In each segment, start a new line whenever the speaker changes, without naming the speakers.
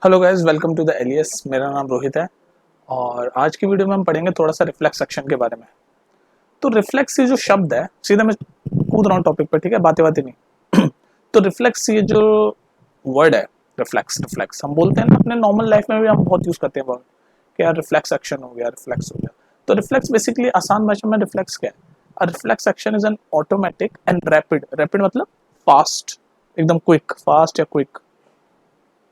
Hello guys, welcome to the Elias. मेरा नाम रोहित है और आज की वीडियो में हम पढ़ेंगे थोड़ा सा रिफ्लेक्स एक्शन के बारे में। तो रिफ्लेक्स ये जो शब्द है, सीधा मैं कूद रहा हूँ टॉपिक पर, ठीक है, बातें बातें नहीं। तो रिफ्लेक्स ये जो वर्ड है, रिफ्लेक्स रिफ्लेक्स हम बोलते हैं ना, अपने नॉर्मल लाइफ में भी हम बहुत यूज करते हैं वर्ड कि यार रिफ्लेक्स एक्शन हो गया, रिफ्लेक्स हो गया। तो रिफ्लेक्स बेसिकली आसान भाषा में रिफ्लेक्स क्या है? Reflex action is an automatic and rapid, rapid मतलब फास्ट, एकदम क्विक, फास्ट या quick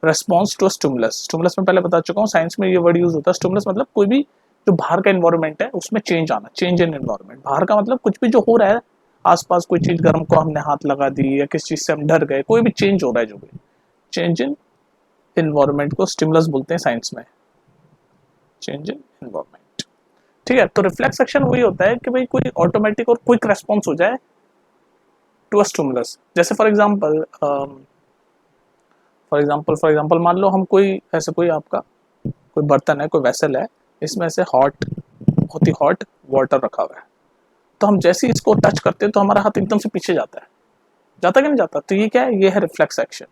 response to stimulus. Stimulus में पहले बता चुका हूँ, साइंस में ये वर्ड यूज होता है। स्टिमुलस मतलब कोई भी जो बाहर का एनवायरनमेंट है उसमें चेंज आना, चेंज इन एनवायरनमेंट। बाहर का मतलब कुछ भी जो हो रहा है आसपास, कोई चीज गर्म को हमने हाथ लगा दी या किसी चीज से हम डर गए, कोई भी चेंज हो रहा है, जो भी चेंज इन एनवायरनमेंट को स्टिमुलस बोलते हैं साइंस में, चेंज इन एनवायरनमेंट। ठीक है, तो रिफ्लेक्स एक्शन वही होता है कि भाई कोई ऑटोमेटिक और क्विक रेस्पॉन्स हो जाए टू अ स्टिमुलस। जैसे फॉर एग्जाम्पल मान लो हम कोई ऐसे कोई आपका कोई बर्तन है, कोई वेसल है, इसमें से बहुत ही हॉट वाटर रखा हुआ है। तो हम जैसे ही इसको टच करते हैं तो हमारा हाथ एकदम से पीछे जाता है, जाता कि नहीं जाता? तो ये क्या है? ये है रिफ्लेक्स एक्शन।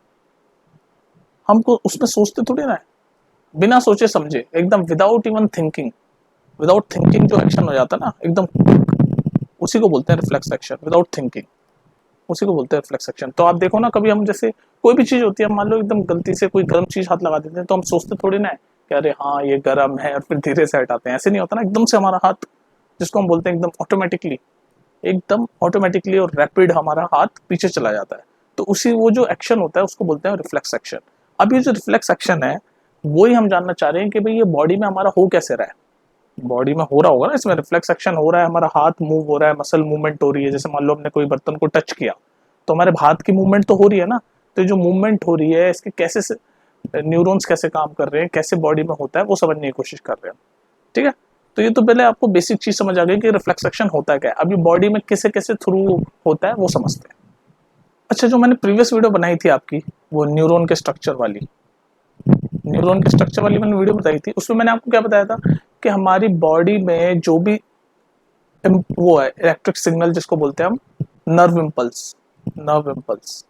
हमको उसमें सोचते थोड़ी ना है, बिना सोचे समझे, एकदम without even thinking, without thinking जो एक्शन हो जाता है ना, एकदम उसी को बोलते हैं रिफ्लेक्स एक्शन, विदाउट थिंकिंग, उसी को बोलते हैं रिफ्लेक्स एक्शन। तो आप देखो ना, कभी हम जैसे कोई भी चीज होती है, मान लो एकदम गलती से कोई गर्म चीज हाथ लगा देते हैं, तो हम सोचते थोड़ी ना है कि अरे हाँ ये गर्म है, और फिर धीरे से हटाते हैं। ऐसे नहीं होता ना, एकदम से हमारा हाथ, जिसको हम बोलते हैं एकदम ऑटोमेटिकली, एकदम ऑटोमेटिकली और रैपिड हमारा हाथ पीछे चला जाता है। तो उसी वो जो एक्शन होता है उसको बोलते हैं रिफ्लेक्स एक्शन। अब ये जो रिफ्लेक्स एक्शन है, वही हम जानना चाह रहे हैं कि भाई ये बॉडी में हमारा हो कैसे रहा है। बॉडी में हो रहा होगा ना, इसमें रिफ्लेक्स एक्शन हो रहा है, हमारा हाथ मूव हो रहा है, मसल मूवमेंट हो रही है। जैसे मान लो हमने कोई बर्तन को टच किया तो हमारे हाथ की मूवमेंट तो हो रही है ना। तो ये जो मूवमेंट हो रही है, इसके कैसे न्यूरॉन्स कैसे काम कर रहे हैं, कैसे बॉडी में होता है, वो समझने की कोशिश कर रहे हैं। ठीक है, तो ये तो पहले आपको बेसिक चीज समझ आ गई कि रिफ्लेक्स एक्शन होता क्या है। अभी बॉडी में कैसे कैसे थ्रू होता है वो समझते हैं। अच्छा, जो मैंने प्रीवियस वीडियो बनाई थी आपकी, वो न्यूरॉन के स्ट्रक्चर वाली, न्यूरॉन के स्ट्रक्चर वाली मैंने वीडियो बताई थी, उसमें मैंने आपको क्या बताया था कि हमारी बॉडी में जो भी वो है इलेक्ट्रिक सिग्नल, जिसको बोलते हैं हम nerve impulse, nerve impulse,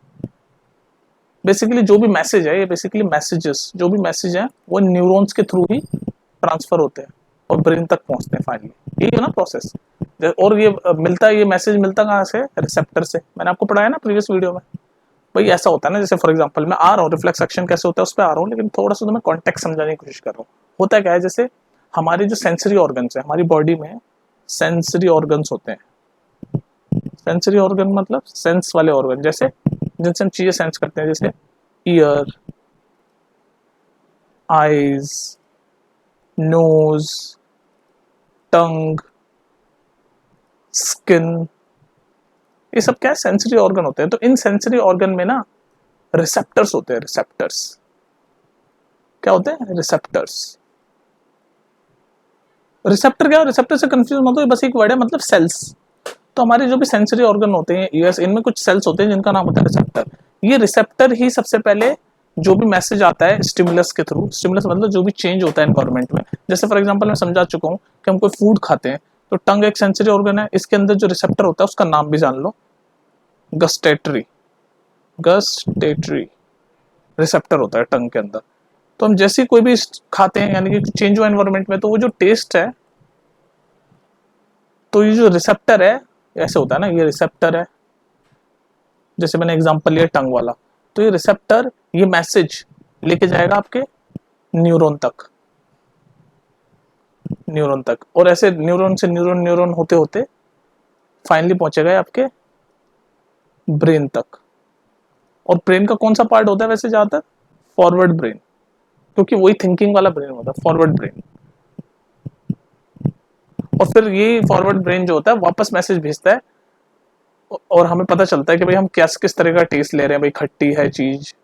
basically जो भी मैसेज है, ये बेसिकली मैसेजेस, जो भी मैसेज है वो न्यूरॉन्स के थ्रू ही ट्रांसफर होते हैं और ब्रेन तक पहुंचते हैं फाइनली। यही है ना प्रोसेस। और ये मिलता है, ये मैसेज मिलता कहाँ से? रिसेप्टर से। मैंने आपको पढ़ाया ना प्रीवियस वीडियो में। भाई ऐसा होता है ना, जैसे फॉर एग्जांपल मैं आ रहा हूँ, रिफ्लेक्स एक्शन कैसे होता है उस पर आ रहा हूँ, लेकिन थोड़ा सा तो मैं कॉन्टेक्ट समझाने की कोशिश कर रहा हूँ। होता क्या है, जैसे हमारे जो सेंसरी ऑर्गन्स है हमारी बॉडी में, सेंसरी ऑर्गन्स होते हैं। सेंसरी ऑर्गन मतलब सेंस वाले ऑर्गन, जैसे जिनसे हम चीजें सेंस करते हैं, जैसे ईयर, आईज, नोज, टंग, स्किन, ये सब क्या है? सेंसरी ऑर्गन होते हैं। तो इन सेंसरी ऑर्गन में ना रिसेप्टर्स होते हैं। रिसेप्टर्स क्या होते हैं? रिसेप्टर्स। रिसेप्टर क्या है? रिसेप्टर से कंफ्यूज मत हो, बस एक वर्ड है, मतलब सेल्स। तो हमारे जो भी सेंसरी ऑर्गन होते हैं, ईयर्स, इनमें कुछ सेल्स होते हैं जिनका नाम होता है रिसेप्टर। ये रिसेप्टर ही सबसे पहले जो भी मैसेज आता है स्टिमुलस के थ्रू, स्टिमुलस मतलब जो भी चेंज होता है एनवायरनमेंट में। जैसे फॉर एग्जांपल मैं समझा चुका हूँ कि हम कोई फूड खाते हैं, तो टंग एक सेंसरी ऑर्गन है, इसके अंदर जो रिसेप्टर होता है उसका नाम भी जान लो, गस्टेटरी। गस्टेटरी रिसेप्टर होता है टंग के अंदर। तो हम जैसे कोई भी खाते हैं, यानी कि चेंज हुआ एनवायरनमेंट में, तो वो जो टेस्ट है, तो ये जो रिसेप्टर है, ऐसे होता है ना, ये रिसेप्टर है। जैसे मैंने एग्जांपल लिया टंग वाला, तो ये रिसेप्टर ये मैसेज लेके जाएगा आपके न्यूरॉन तक, न्यूरॉन तक, और ऐसे न्यूरॉन से न्यूरॉन न्यूरॉन होते होते फाइनली पहुंचेगा आपके ब्रेन तक। और ब्रेन का कौन सा पार्ट होता है वैसे ज्यादातर? फॉरवर्ड ब्रेन, क्योंकि वही थिंकिंग वाला ब्रेन होता है, फॉरवर्ड ब्रेन। और फिर ये फॉरवर्ड ब्रेन जो होता है वापस मैसेज भेजता है, और हमें पता चलता है कि भाई हम किस तरह का टेस्ट ले रहे हैं। भाई खट्टी है चीज,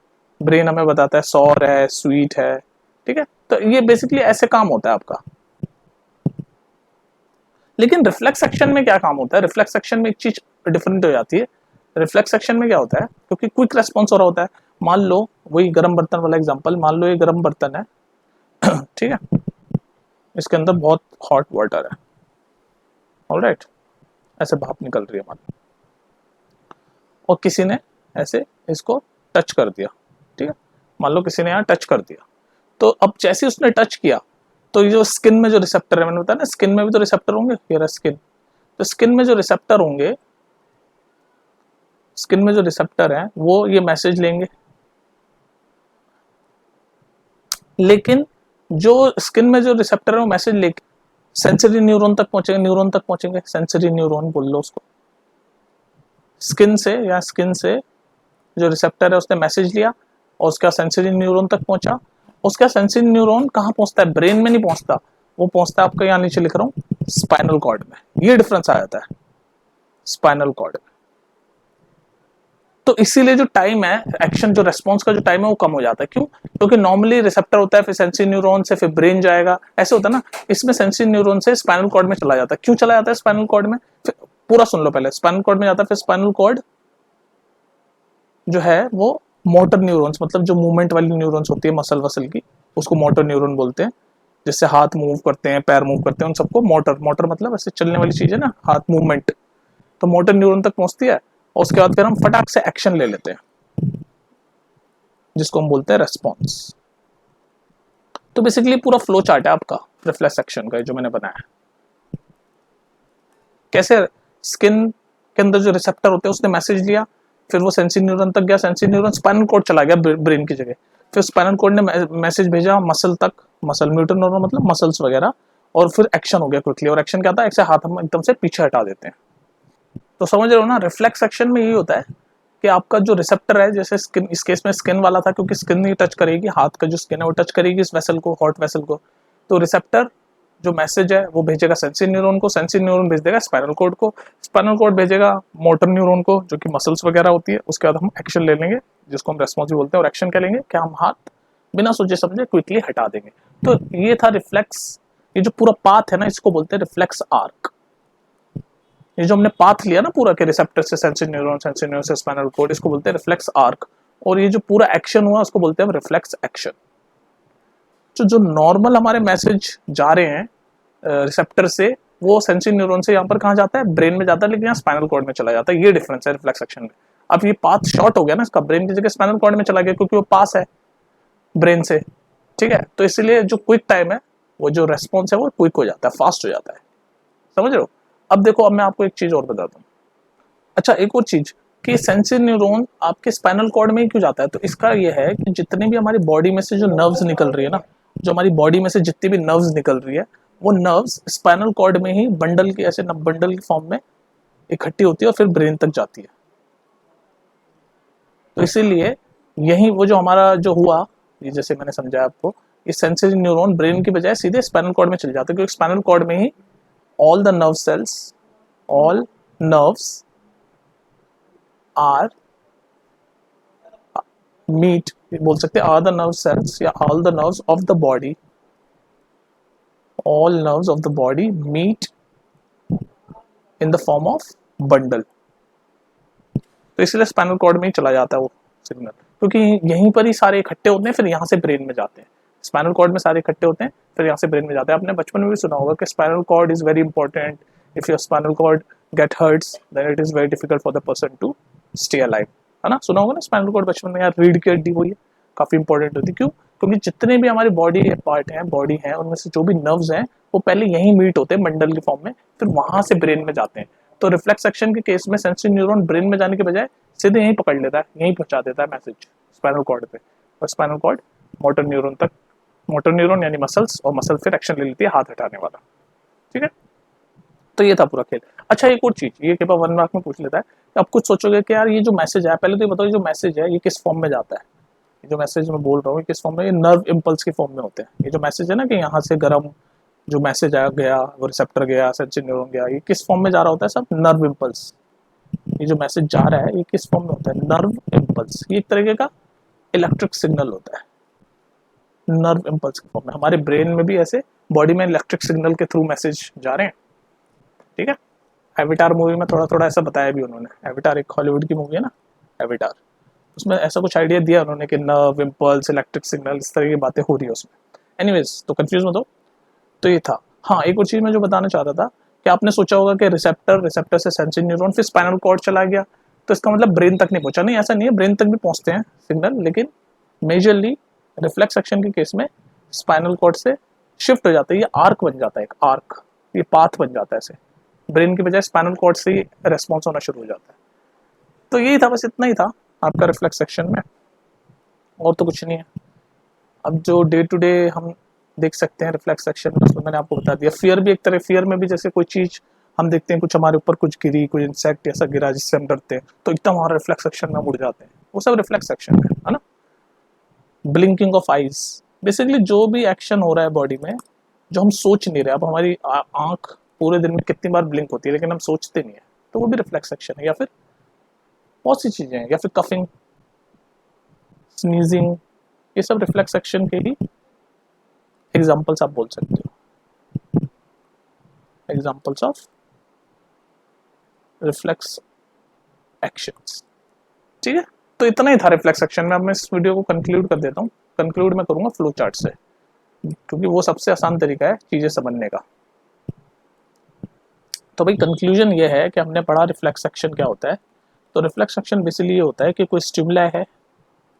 ब्रेन हमें बताता है सॉर है, स्वीट है। ठीक है, तो ये बेसिकली ऐसे काम होता है आपका। लेकिन रिफ्लेक्स एक्शन में क्या काम होता है? रिफ्लेक्स एक्शन में एक चीज डिफरेंट हो जाती है। रिफ्लेक्स एक्शन में क्या होता है, क्योंकि क्विक रेस्पॉन्स हो रहा होता है। मान लो वही गर्म बर्तन वाला एग्जांपल, मान लो ये गर्म बर्तन है, ठीक है, इसके अंदर बहुत हॉट वाटर है, ऑलराइट, ऐसे भाप निकल रही है मान लो, और किसी ने ऐसे इसको टच कर दिया। ठीक है, मान लो किसी ने यहाँ टच कर दिया, तो अब जैसे उसने टच किया तो ये जो स्किन में जो रिसेप्टर है, मैंने बताया ना स्किन में भी तो रिसेप्टर होंगे, ये रहा स्किन, तो स्किन में जो रिसेप्टर होंगे, स्किन में जो रिसेप्टर है वो ये मैसेज लेंगे, लेकिन जो स्किन में जो रिसेप्टर है वो मैसेज लेके सेंसरी न्यूरॉन तक पहुंचेंगे, सेंसरी न्यूरॉन बोल लो उसको। स्किन से या स्किन से जो रिसेप्टर है उसने मैसेज लिया और उसका सेंसरी न्यूरॉन तक पहुंचा। उसका सेंसरी न्यूरॉन कहाँ पहुंचता है, ब्रेन में नहीं पहुंचता, वो पहुंचता है आपका यहाँ नीचे लिख रहा हूँ स्पाइनल कॉर्ड में। ये डिफरेंस आ जाता है स्पाइनल कॉर्ड में। तो इसीलिए जो टाइम है एक्शन, जो रेस्पॉन्स का जो टाइम है वो कम हो जाता है। क्यों? क्योंकि नॉर्मली रिसेप्टर होता है, फिर सेंसरी न्यूरॉन से फिर ब्रेन जाएगा, ऐसे होता है ना। इसमें सेंसरी न्यूरॉन से स्पाइनल कॉर्ड में चला जाता है। क्यों चला जाता है स्पाइनल कॉर्ड में? पूरा सुन लो पहले। स्पाइनल कॉर्ड में जाता है, फिर स्पाइनल कॉर्ड जो है वो मोटर न्यूरॉन्स, मतलब जो मूवमेंट वाली न्यूरॉन्स होती है मसल वसल की, उसको मोटर न्यूरॉन बोलते हैं। जिससे हाथ मूव करते हैं, पैर मूव करते हैं, उन सबको मोटर, मोटर मतलब ऐसे चलने वाली चीज है ना, हाथ मूवमेंट। तो मोटर न्यूरॉन तक पहुंचती है और उसके बाद फिर हम फटाक से एक्शन ले लेते हैं, जिसको हम बोलते हैं रेस्पॉन्स। तो बेसिकली पूरा फ्लो चार्ट है आपका रिफ्लेक्स एक्शन का जो मैंने बनाया। कैसे? स्किन के अंदर जो रिसेप्टर होते हैं उसने मैसेज लिया, फिर वो सेंसरी न्यूरॉन तक गया, सेंसरी न्यूरॉन स्पाइनल कॉर्ड चला गया ब्रेन की जगह, फिर स्पाइनल कॉर्ड ने मैसेज भेजा मसल तक, मसल मोटर न्यूरॉन मतलब मसल्स वगैरह, और फिर एक्शन हो गया क्विकली। और एक्शन क्या था, ऐसे हाथ हम एकदम से पीछे हटा देते हैं। तो समझ रहे हो ना, रिफ्लेक्स एक्शन में यही होता है कि आपका जो रिसेप्टर है, जैसे स्किन, इस केस में स्किन वाला था क्योंकि स्किन ही टच करेगी, हाथ का जो स्किन है वो टच करेगी इस वेसल को, हॉट वेसल को। तो रिसेप्टर जो मैसेज है वो भेजेगा सेंसरी न्यूरॉन को, सेंसरी न्यूरॉन भेज देगा स्पाइनल कॉर्ड को, स्पाइनल कॉर्ड भेजेगा मोटर न्यूरॉन को जो कि मसल्स वगैरह होती है। उसके बाद हम एक्शन ले लेंगे जिसको हम रेस्पॉन्स भी बोलते हैं। और एक्शन क्या लेंगे, क्या हम हाथ बिना सोचे समझे क्विकली हटा देंगे। तो ये था रिफ्लेक्स। ये जो पूरा पाथ है ना, इसको बोलते हैं रिफ्लेक्स आर्क। ये जो हमने पाथ लिया ना पूरा के रिसेप्टर से सेंसरी न्यूरॉन से स्पाइनल कॉर्ड, इसको बोलते हैं रिफ्लेक्स आर्क। और ये जो पूरा एक्शन हुआ उसको बोलते हैं रिफ्लेक्स एक्शन। तो जो नॉर्मल हमारे मैसेज जा रहे हैं रिसेप्टर से, वो सेंसरी न्यूरॉन से यहाँ पर कहाँ जाता है, ब्रेन में जाता है, लेकिन यहाँ स्पाइनल कॉर्ड में चला जाता है। ये डिफरेंस है रिफ्लेक्स एक्शन में। अब ये पाथ शॉर्ट हो गया ना इसका, ब्रेन की जगह स्पाइनल कॉर्ड में चला गया क्योंकि वो पास है ब्रेन से, ठीक है। तो इसीलिए जो क्विक टाइम है, वो जो रेस्पॉन्स है वो क्विक हो जाता है, फास्ट हो जाता है। समझ रहे हो? अब देखो, अब मैं आपको एक चीज और बताता हूँ। अच्छा, एक और चीज कि सेंसरी न्यूरॉन आपके स्पाइनल कॉर्ड में ही क्यों जाता है, तो इसका ये है कि जितने भी हमारी बॉडी में से जो नर्व्स निकल रही है ना, जो हमारी बॉडी में से जितनी भी नर्व्स निकल रही है, वो नर्व्स स्पाइनल कॉर्ड में ही बंडल की, ऐसे बंडल की फॉर्म में इकट्ठी होती है और फिर ब्रेन तक जाती है। तो इसीलिए यही वो जो हमारा जो हुआ, ये जैसे मैंने समझाया आपको, ये सेंसरी न्यूरॉन ब्रेन की बजाय सीधे स्पाइनल कॉर्ड में चले जाते हैं, क्योंकि स्पाइनल कॉर्ड में ही all the nerve cells, all nerves are meet, बोल सकते हैं are the nerve cells या all the nerves of the body, all nerves of the body meet in the form of bundle। तो इसलिए spinal cord में ही चला जाता है वो सिग्नल, क्योंकि यहीं पर ही सारे इकट्ठे होते हैं, फिर यहाँ से ब्रेन में जाते हैं। स्पाइनल कॉर्ड में सारे इकट्ठे होते हैं, फिर यहाँ से ब्रेन में जाते हैं। आपने बचपन में भी सुना होगा कि spinal cord is very important, if your spinal cord get hurts then it is very difficult for the person to stay alive, है ना, सुना होगा ना स्पाइनल कॉर्ड बचपन में। यार रीढ़ की हड्डी वो काफी इंपॉर्टेंट होती है। क्यों? क्योंकि जितने भी हमारी बॉडी पार्ट हैं, बॉडी है, उनमें से जो भी नर्व्स हैं वो पहले यहीं मीट होते हैं मंडल की फॉर्म में, फिर वहां से ब्रेन में जाते हैं। तो रिफ्लेक्स एक्शन के केस में सेंसरी न्यूरॉन ब्रेन में जाने के बजाय सीधे यहीं पकड़ लेता है, यहीं पहुंचा देता है मैसेज स्पाइनल कॉर्ड पे, और स्पाइनल कॉर्ड मोटर न्यूरॉन तक, मोटर न्यूरॉन यानी मसल्स, और मसल फिर एक्शन ले लेती है हाथ हटाने वाला। ठीक है, तो ये था पूरा खेल। अच्छा, एक और चीज, ये पेपर 1 मार्क में पूछ लेता है। आप कुछ सोचोगे कि यार ये जो मैसेज है, पहले तो ये बताओ ये जो मैसेज है ये किस फॉर्म में जाता है। ये जो मैसेज मैं बोल रहा हूँ किस फॉर्म में, ये नर्व इम्पल्स की फॉर्म में होते हैं। ये जो मैसेज है ना कि यहाँ से गर्म जो मैसेज आ गया, वो रिसेप्टर गया, सेंसरी न्यूरॉन गया, ये किस फॉर्म में जा रहा होता है? सब नर्व इम्पल्स। ये जो मैसेज जा रहा है ये किस फॉर्म में होता है? Nerve impulse. ये एक तरीके का इलेक्ट्रिक सिग्नल होता है नर्व इम्पल्स के फॉर्म में। हमारे ब्रेन में भी ऐसे बॉडी में इलेक्ट्रिक सिग्नल के थ्रू मैसेज जा रहे हैं। ठीक है, एविटार मूवी में थोड़ा थोड़ा ऐसा बताया भी उन्होंने। एविटार एक हॉलीवुड की मूवी है ना, एविटार, उसमें ऐसा कुछ आइडिया दिया उन्होंने कि नर्व इम्पल्स, इलेक्ट्रिक सिग्नल, इस तरह की बातें हो रही है उसमें। एनीवेज, तो कंफ्यूज मत हो। तो ये था। हाँ, एक और चीज मैं जो बताना चाह रहा था कि आपने सोचा होगा कि रिसेप्टर से सेंसरी न्यूरॉन फिर स्पाइनल कॉर्ड चला गया, तो इसका मतलब ब्रेन तक नहीं पहुंचा। नहीं, ऐसा नहीं है, ब्रेन तक भी पहुंचते हैं सिग्नल, लेकिन मेजरली रिफ्लेक्स एक्शन के केस में स्पाइनल कॉर्ड से शिफ्ट हो जाता है, ये आर्क बन जाता है, एक आर्क, ये पाथ बन जाता है ऐसे, ब्रेन की बजाय स्पाइनल कॉर्ड से ही रेस्पॉन्स होना शुरू हो जाता है। तो यही था, बस इतना ही था आपका रिफ्लेक्स सेक्शन में, और तो कुछ नहीं है। अब जो डे टू डे हम देख सकते हैं रिफ्लेक्स सेक्शन में, उसमें मैंने आपको बता दिया। फियर भी एक तरह, फियर में भी जैसे कोई चीज़ हम देखते हैं, कुछ हमारे ऊपर कुछ गिरी, कोई इंसेक्ट ऐसा गिरा जिससे हम डरते हैं, तो एकदम हमारा रिफ्लेक्स सेक्शन में मुड़ जाते हैं, वो सब रिफ्लेक्स सेक्शन है ना। ब्लिंकिंग ऑफ आईज, बेसिकली जो भी एक्शन हो रहा है बॉडी में जो हम सोच नहीं रहे, अब हमारी आंख पूरे दिन में कितनी बार ब्लिंक होती है लेकिन हम सोचते नहीं है, तो वो भी रिफ्लेक्स एक्शन है। या फिर बहुत सी चीजें हैं, या फिर कफिंग, स्नीजिंग, ये सब रिफ्लेक्स एक्शन के ही एग्जाम्पल्स आप बोल सकते हो, एग्जाम्पल्स ऑफ रिफ्लेक्स एक्शंस। ठीक है, तो इतना ही था रिफ्लेक्स एक्शन में। अब मैं इस वीडियो को कंक्लूड कर देता हूँ। कंक्लूड मैं करूंगा फ्लो चार्ट से, क्योंकि वो सबसे आसान तरीका है चीजें समझने का। तो भाई कंक्लूजन ये है कि हमने पढ़ा रिफ्लेक्स एक्शन क्या होता है। तो रिफ्लेक्स एक्शन बेसिकली ये होता है कि कोई स्टिमुला है,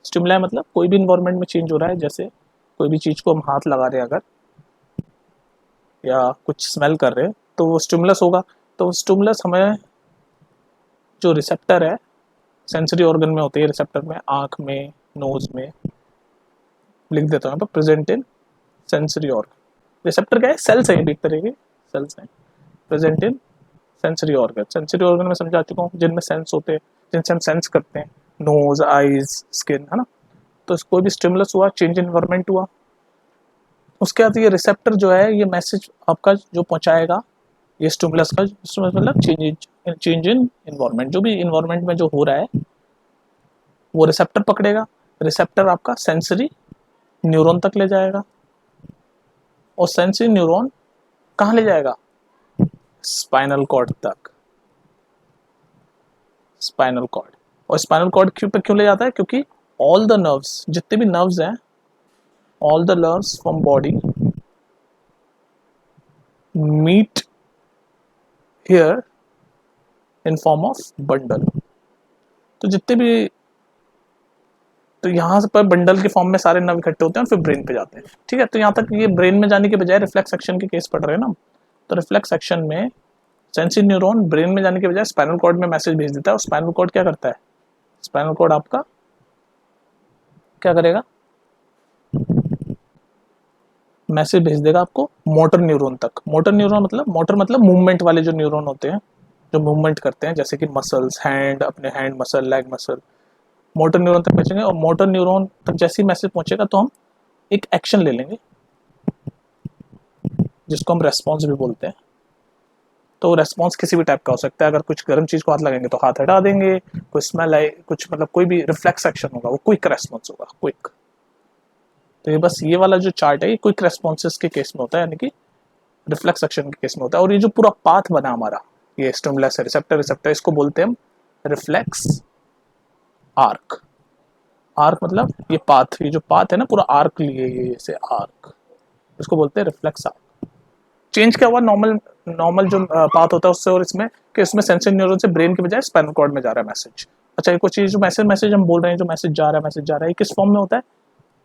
स्टिमुला मतलब कोई भी इन्वायरमेंट में चेंज हो रहा है, जैसे कोई भी चीज़ को हम हाथ लगा रहे हैं अगर, या कुछ स्मेल कर रहे हैं, तो वो स्टिमुलस होगा। तो स्टिमुलस हमें जो रिसेप्टर है सेंसरी ऑर्गन में होते हैं, रिसेप्टर में आँख में, नोज में, लिख देता हूँ यहाँ पर, present in sensory organ. Receptor क्या है? सेल्स हैं, एक तरह के सेल्स हैं, present in sensory organ. Sensory organ में समझा चुका हूँ, जिनमें सेंस होते हैं, जिनसे हम सेंस करते हैं, नोज, आईज, स्किन, है ना। तो कोई भी स्टिमुलस हुआ, चेंज इन एनवायरनमेंट हुआ, उसके बाद ये रिसेप्टर जो है ये मैसेज आपका जो पहुंचाएगा, ये स्टिमुलस का मतलब चेंज इन एनवायरनमेंट, जो भी एनवायरनमेंट में जो हो रहा है वो रिसेप्टर पकड़ेगा। रिसेप्टर आपका सेंसरी न्यूरॉन तक ले जाएगा, और सेंसरी न्यूरॉन कहाँ ले जाएगा? स्पाइनल कॉर्ड तक, स्पाइनल कॉर्ड। और स्पाइनल कॉर्ड क्यों ले जाता है? क्योंकि ऑल द नर्व्स, जितने भी नर्व्स हैं, all the nerves from body meet here in form of bundle. तो जितने भी, तो यहाँ पर बंडल के फॉर्म में सारे नर्व इकट्ठे होते हैं और फिर ब्रेन पे जाते हैं। ठीक है, तो यहाँ तक ये ब्रेन में जाने के बजाय रिफ्लेक्स एक्शन के केस पढ़ रहे हैं ना। तो रिफ्लेक्स एक्शन में सेंसरी न्यूरॉन ब्रेन में जाने के बजाय स्पाइनल कॉर्ड में मैसेज भेज देता है, और स्पाइनल कॉर्ड क्या करता है? स्पाइनल कॉर्ड आपका क्या करेगा? मैसेज भेज देगा आपको मोटर न्यूरॉन तक। मोटर न्यूरॉन मतलब, मोटर मतलब मूवमेंट वाले जो न्यूरॉन होते हैं, जो मूवमेंट करते हैं, जैसे कि मसल्स, हैंड, अपने hand muscle, leg muscle, motor neuron तक पहुंचेंगे। और मोटर न्यूरॉन तक जैसे ही मैसेज पहुंचेगा तो हम एक एक्शन ले लेंगे, जिसको हम रेस्पॉन्स भी बोलते हैं। तो रेस्पॉन्स किसी भी टाइप का हो सकता है। अगर कुछ गर्म चीज को हाथ लगेंगे तो हाथ हटा देंगे, कोई स्मेल आए, कुछ मतलब कोई भी रिफ्लेक्स एक्शन होगा, वो क्विक रेस्पॉन्स होगा, क्विक। तो ये बस ये वाला जो चार्ट है ये क्विक रेस्पॉन्सेस के केस में होता है, यानी कि रिफ्लेक्स एक्शन के केस में होता है। और ये जो पूरा पाथ बना हमारा, ये स्टिमुलस है, रिसेप्टर, रिसेप्टर, इसको बोलते हैं हम रिफ्लेक्स आर्क। आर्क मतलब ये पाथ, ये जो पाथ है ना पूरा आर्क लिए, ये जैसे आर्क, इसको बोलते हैं रिफ्लेक्स आर्क। चेंज क्या हुआ नॉर्मल, नॉर्मल जो पाथ होता है उससे और इसमें, कि इसमें सेंसरी न्यूरॉन से ब्रेन के बजाय स्पाइनल कॉर्ड में जा रहा है मैसेज। अच्छा, एक चीज जो मैसेज हम बोल रहे हैं, जो मैसेज जा रहा है, किस फॉर्म में होता है?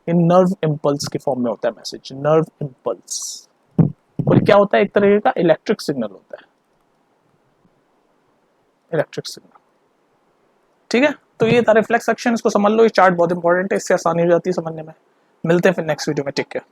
इन नर्व इम्पल्स के फॉर्म में होता है मैसेज, नर्व इम्पल्स। और क्या होता है? एक तरह का इलेक्ट्रिक सिग्नल होता है, इलेक्ट्रिक सिग्नल। ठीक है, तो ये था रिफ्लेक्स एक्शन, इसको समझ लो, ये चार्ट बहुत इंपॉर्टेंट है, इससे आसानी हो जाती है समझने में। मिलते हैं फिर नेक्स्ट वीडियो में, टेक केयर।